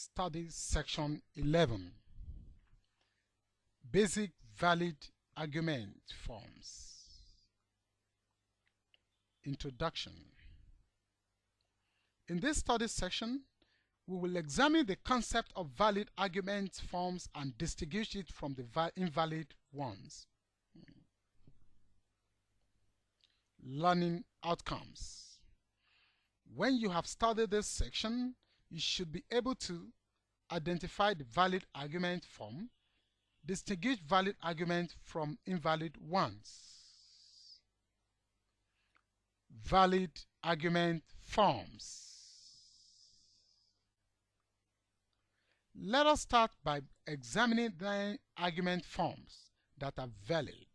Study Section 11. Basic Valid Argument Forms. Introduction. In this study section, we will examine the concept of valid argument forms and distinguish it from the invalid ones. Learning outcomes. When you have studied this section, you should be able to identify the valid argument form, distinguish valid argument from invalid ones. Valid argument forms. Let us start by examining the argument forms that are valid.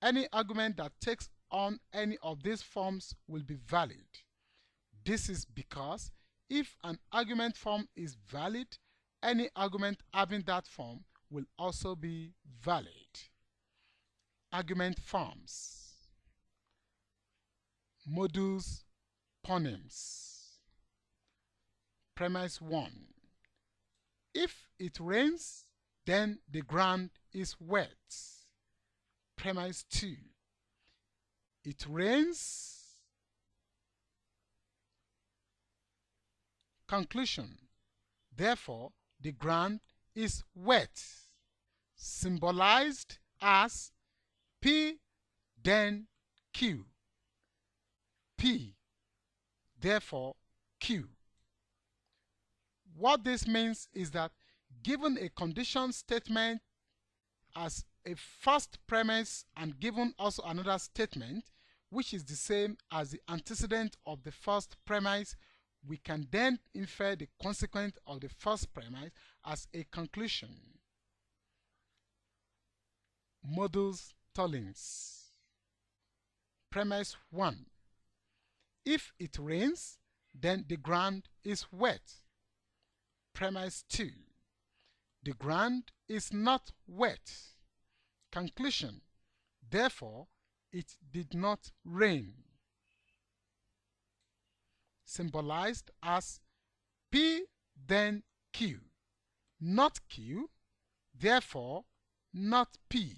Any argument that takes on any of these forms will be valid. This is because if an argument form is valid, any argument having that form will also be valid. Argument forms. Modus ponens. Premise 1. If it rains, then the ground is wet. Premise 2. It rains. Conclusion. Therefore, the ground is wet, symbolized as P, then Q. P, therefore Q. What this means is that given a condition statement as a first premise and given also another statement which is the same as the antecedent of the first premise, we can then infer the consequence of the first premise as a conclusion. Modus tollens. Premise 1. If it rains, then the ground is wet. Premise 2. The ground is not wet. Conclusion. Therefore, it did not rain. Symbolized as P, then Q. Not Q, therefore not P.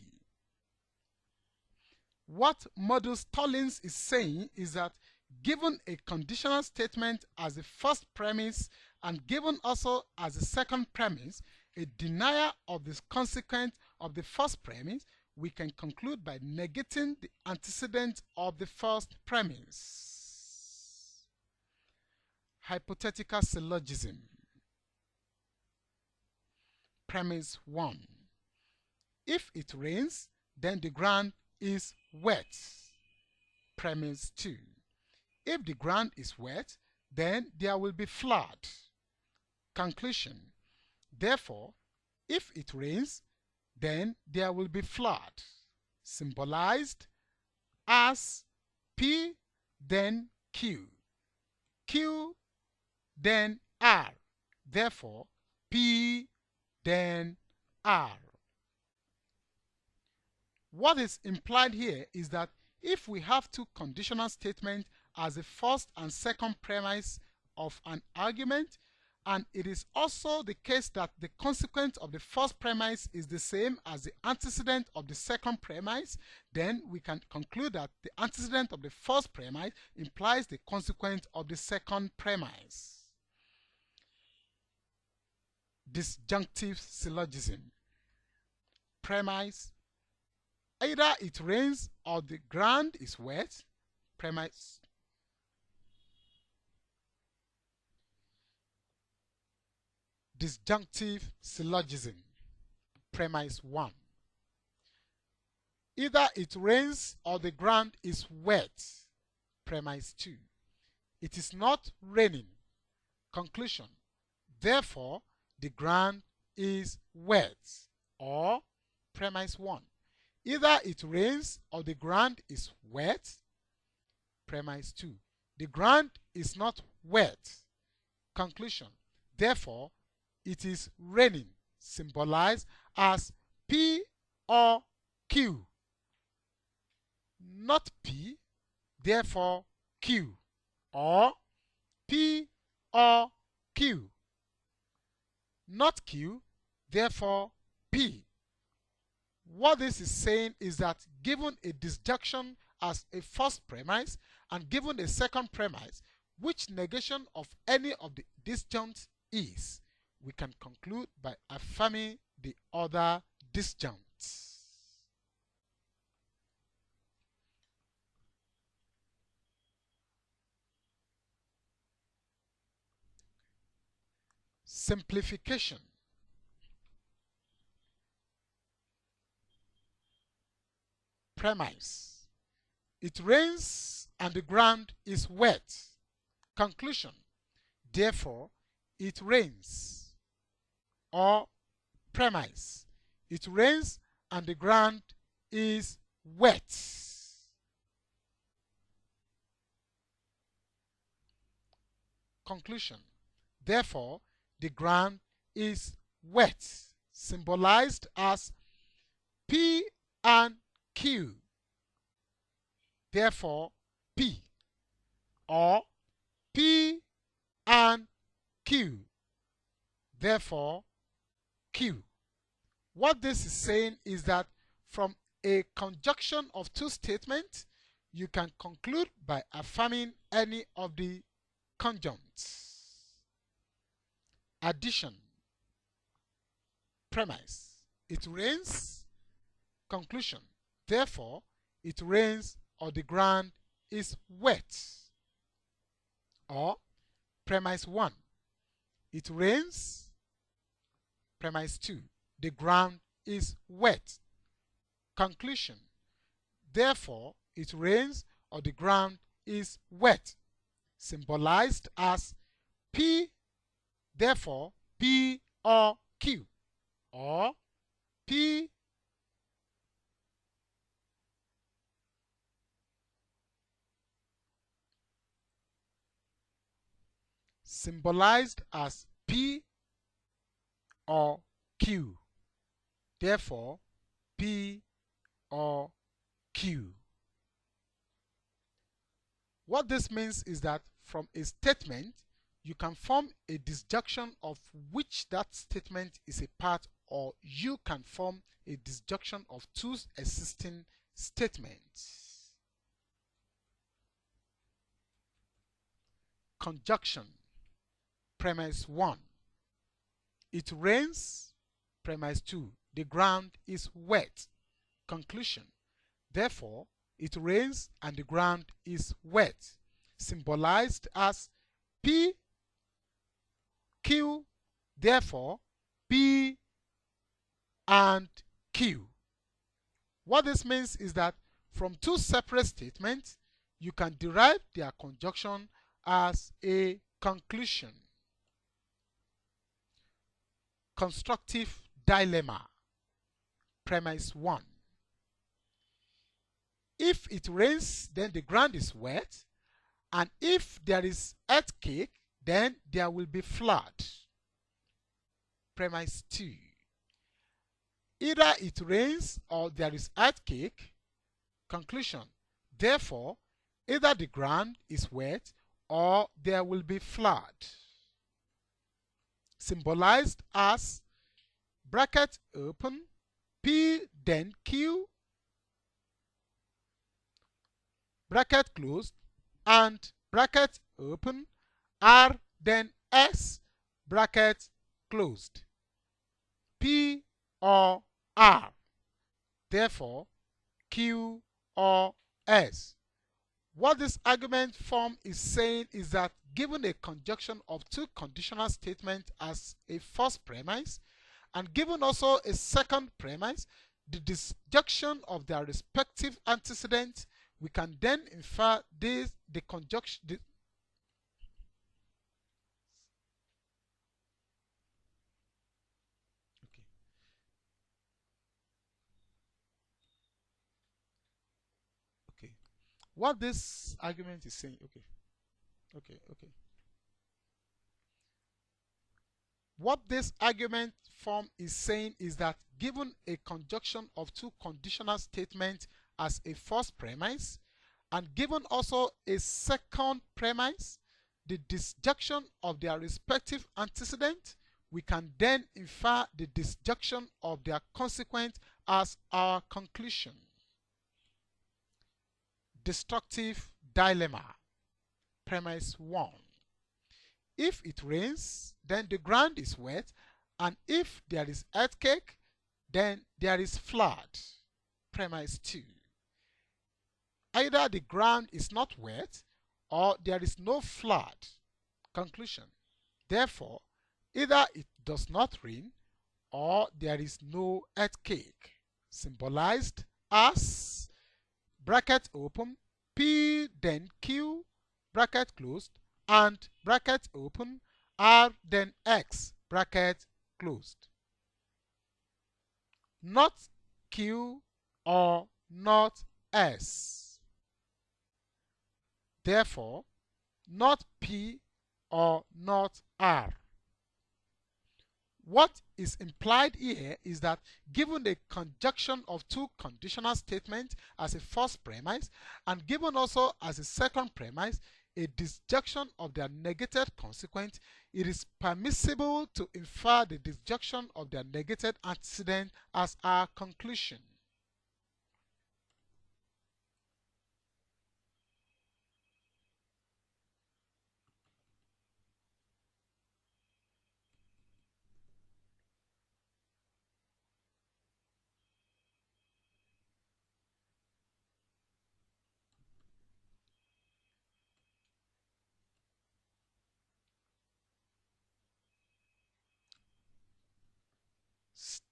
What modus tollens is saying is that given a conditional statement as the first premise and given also as the second premise, a denier of the consequence of the first premise, we can conclude by negating the antecedent of the first premise. Hypothetical syllogism. Premise 1. If it rains, then the ground is wet. Premise 2. If the ground is wet, then there will be flood. Conclusion. Therefore, if it rains, then there will be flood. Symbolized as P, then Q. Q, then R. Therefore, P, then R. What is implied here is that if we have two conditional statements as the first and second premise of an argument, and it is also the case that the consequence of the first premise is the same as the antecedent of the second premise, then we can conclude that the antecedent of the first premise implies the consequence of the second premise. Disjunctive syllogism. Premise. Either it rains or the ground is wet. Premise. Disjunctive syllogism. Premise 1. Either it rains or the ground is wet. Premise 2. It is not raining. Conclusion. Therefore, the ground is wet. Or premise 1. Either it rains or the ground is wet. Premise 2. The ground is not wet. Conclusion. Therefore, it is raining, symbolized as P or Q. Not P, therefore Q. Or P or Q. not Q, therefore P. What this is saying is that given a disjunction as a first premise and given a second premise, which negation of any of the disjuncts is, we can conclude by affirming the other disjuncts. Simplification. Premise: it rains and the ground is wet. Conclusion: therefore it rains. Or premise: it rains and the ground is wet. Conclusion: therefore the ground is wet, symbolized as P and Q. Therefore P. Or P and Q. Therefore Q. What this is saying is that from a conjunction of two statements, you can conclude by affirming any of the conjuncts. Addition. Premise: it rains. Conclusion: therefore it rains or the ground is wet. Or premise 1: it rains. Premise 2: the ground is wet. Conclusion: therefore it rains or the ground is wet, symbolized as P, therefore P or Q. Or P symbolized as P or Q. Therefore P or Q. What this means is that from a statement, you can form a disjunction of which that statement is a part, or you can form a disjunction of two existing statements. Conjunction. Premise 1: it rains. Premise 2: the ground is wet. Conclusion: therefore it rains and the ground is wet, symbolized as P, Q. Therefore P and Q. What this means is that from two separate statements, you can derive their conjunction as a conclusion. Constructive dilemma. Premise 1: if it rains, then the ground is wet, and if there is earthquake, then there will be flood. Premise 2: either it rains or there is earthquake. Conclusion: therefore either the ground is wet or there will be flood. Symbolized as bracket open P then Q, bracket closed, and bracket open R then S, bracket closed. P or R. Therefore Q or S. What this argument form is saying is that given a conjunction of two conditional statements as a first premise, and given also a second premise, the disjunction of their respective antecedents, we can then infer this the conjunction. Okay. What this argument is saying, okay. What this argument form is saying is that given a conjunction of two conditional statements as a first premise, and given also a second premise, the disjunction of their respective antecedents, we can then infer the disjunction of their consequent as our conclusion. Destructive dilemma. Premise 1. If it rains, then the ground is wet, and if there is earthquake, then there is flood. Premise 2. Either the ground is not wet or there is no flood. Conclusion. Therefore, either it does not rain or there is no earthquake. Symbolized as bracket open, P then Q, bracket closed, and bracket open, R then X, bracket closed. Not Q or not S. Therefore, not P or not R. What is implied here is that given the conjunction of two conditional statements as a first premise and given also as a second premise a disjunction of their negated consequent, it is permissible to infer the disjunction of their negated antecedent as our conclusion.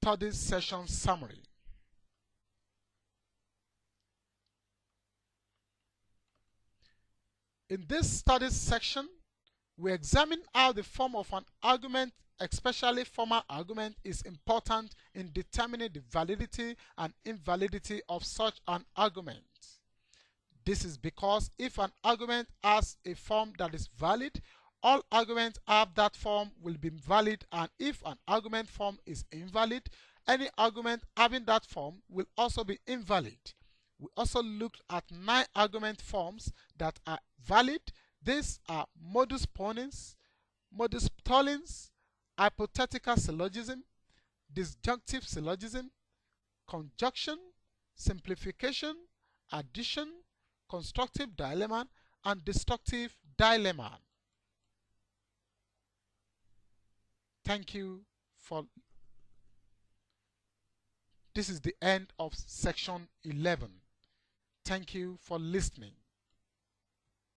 Study session summary. In this study section, we examine how the form of an argument, especially formal argument, is important in determining the validity and invalidity of such an argument. This is because if an argument has a form that is valid, all arguments have that form will be valid, and if an argument form is invalid, any argument having that form will also be invalid. We also looked at 9 argument forms that are valid. These are modus ponens, modus tollens, hypothetical syllogism, disjunctive syllogism, conjunction, simplification, addition, constructive dilemma, and destructive dilemma. Thank you for. This is the end of section 11. Thank you for listening.